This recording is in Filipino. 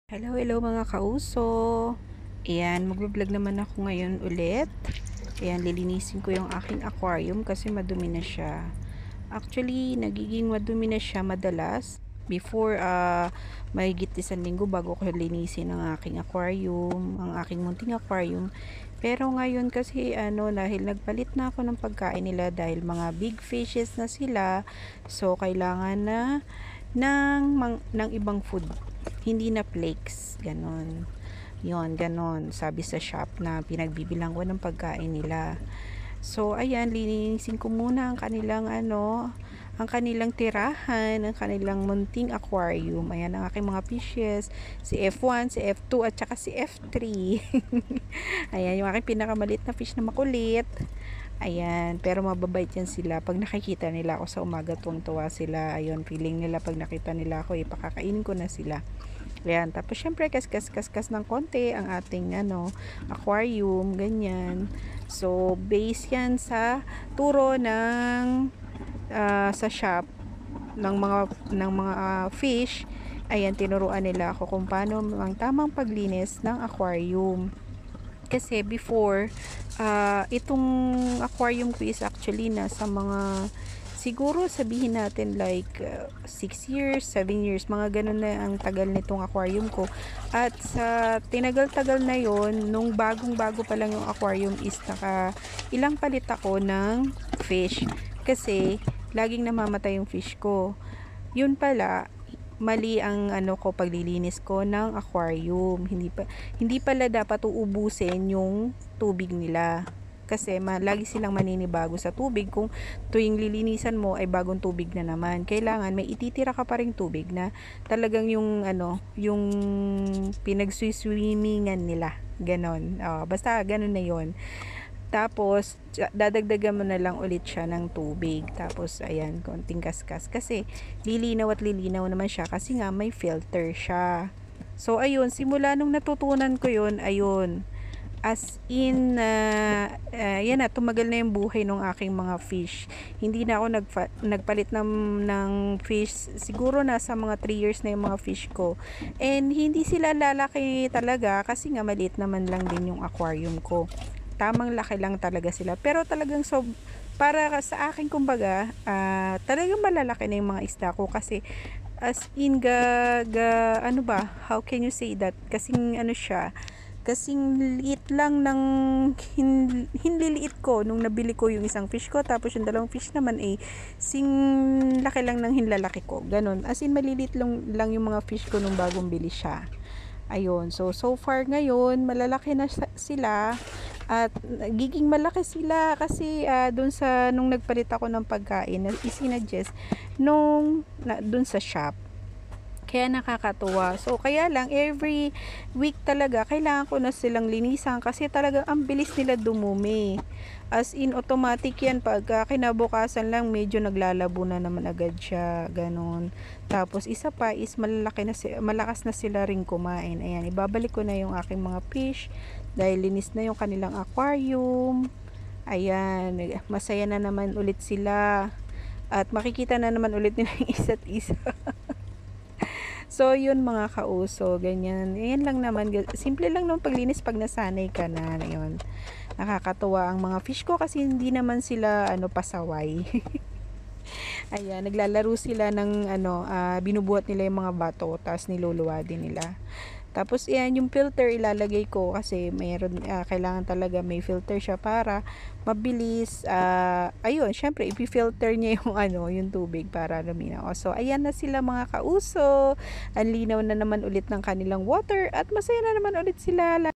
Hello, hello mga kauso. Ayan, magbablog naman ako ngayon ulit. Ayan, lilinisin ko yung aking aquarium kasi madumi na siya. Actually, nagiging madumi na siya madalas. Before, mahigit 1 linggo bago ko linisin ang aking aquarium, ang aking munting aquarium. Pero ngayon kasi, dahil nagpalit na ako ng pagkain nila dahil mga big fishes na sila. So, kailangan na ng ibang food, hindi na flakes, ganon. Yon, ganon sabi sa shop na pinagbibilang ko ng pagkain nila. So ayan, linisin ko muna ang kanilang ang kanilang tirahan, ang kanilang munting aquarium. Ayan ang aking mga fishes, si F1, si F2 at saka si F3. Ayan yung aking pinakamalit na fish na makulit. Ayan, pero mababait yan sila. Pag nakikita nila ako sa umaga, tuwang-tuwa sila. Ayun, feeling nila pag nakita nila ako, pakakainin ko na sila. Ayan, tapos syempre kas ng konti ang ating aquarium, ganyan. So, base yan sa turo ng sa shop ng mga fish. Ayan, tinuruan nila ako kung paano ang tamang paglinis ng aquarium. Kasi before, itong aquarium ko is actually nasa mga, siguro sabihin natin like 6 years, 7 years, mga ganun na ang tagal nitong aquarium ko. At sa tinagal-tagal na yon, nung bagong-bago pa lang yung aquarium is ilang palit ako ng fish. Kasi laging namamatay yung fish ko. Yun pala, mali ang paglilinis ko ng aquarium. Hindi pala dapat uubusin yung tubig nila. Kasi lagi silang maninibago sa tubig. Kung tuwing lilinisan mo ay bagong tubig na naman, kailangan may ititira ka pa ring tubig na talagang yung yung pinagsuswimmingan nila. Ganon. Basta ganon na yon. Tapos, dadagdagan mo na lang ulit siya ng tubig. Tapos, ayan, konting kaskas. Kasi, lilinaw at lilinaw naman siya. Kasi nga, may filter siya. So, ayun, simula nung natutunan ko yun, ayun. As in, yan na, tumagal na yung buhay ng aking mga fish. Hindi na ako nagpalit ng fish. Siguro nasa mga 3 years na yung mga fish ko. And, hindi sila lalaki talaga kasi nga maliit naman lang din yung aquarium ko. Tamang laki lang talaga sila. Pero talagang para sa akin kumbaga, talagang malalaki na yung mga isda ko kasi as in how can you say that? Kasing siya, kasing liit lang ng hinliliit ko nung nabili ko yung isang fish ko, tapos yung dalawang fish naman sing laki lang ng hinlalaki ko. Ganon. As in maliliit lang yung mga fish ko nung bagong bili siya. Ayun. So far ngayon, malalaki na sila. At giging malaki sila kasi nung nagpalit ako ng pagkain, isinadjust dun sa shop. Kaya nakakatuwa. So, kaya lang, every week talaga, kailangan ko na silang linisan kasi talaga ang bilis nila dumumi. As in, automatic yan. Pag kinabukasan lang, medyo naglalabo na naman agad siya. Ganon. Tapos, isa pa is malakas na sila rin kumain. Ayan, ibabalik ko na yung aking mga fish dahil linis na yung kanilang aquarium. Ayan, masaya na naman ulit sila. At makikita na naman ulit nila yung isa't isa. So, yun mga kauso, ganyan. Yan lang naman. Simple lang nung paglinis pag nasanay ka na. Yun. Nakakatuwa ang mga fish ko kasi hindi naman sila pasaway. Ayan, naglalaro sila ng binubuhat nila yung mga bato, tapos niluluwa din nila. Tapos yan, yung filter ilalagay ko kasi kailangan talaga may filter siya para mabilis. Ayun, syempre ipi-filter niya yung yung tubig para luminaw. So ayan na sila mga kauso. Ang linaw na naman ulit ng kanilang water at masaya na naman ulit sila.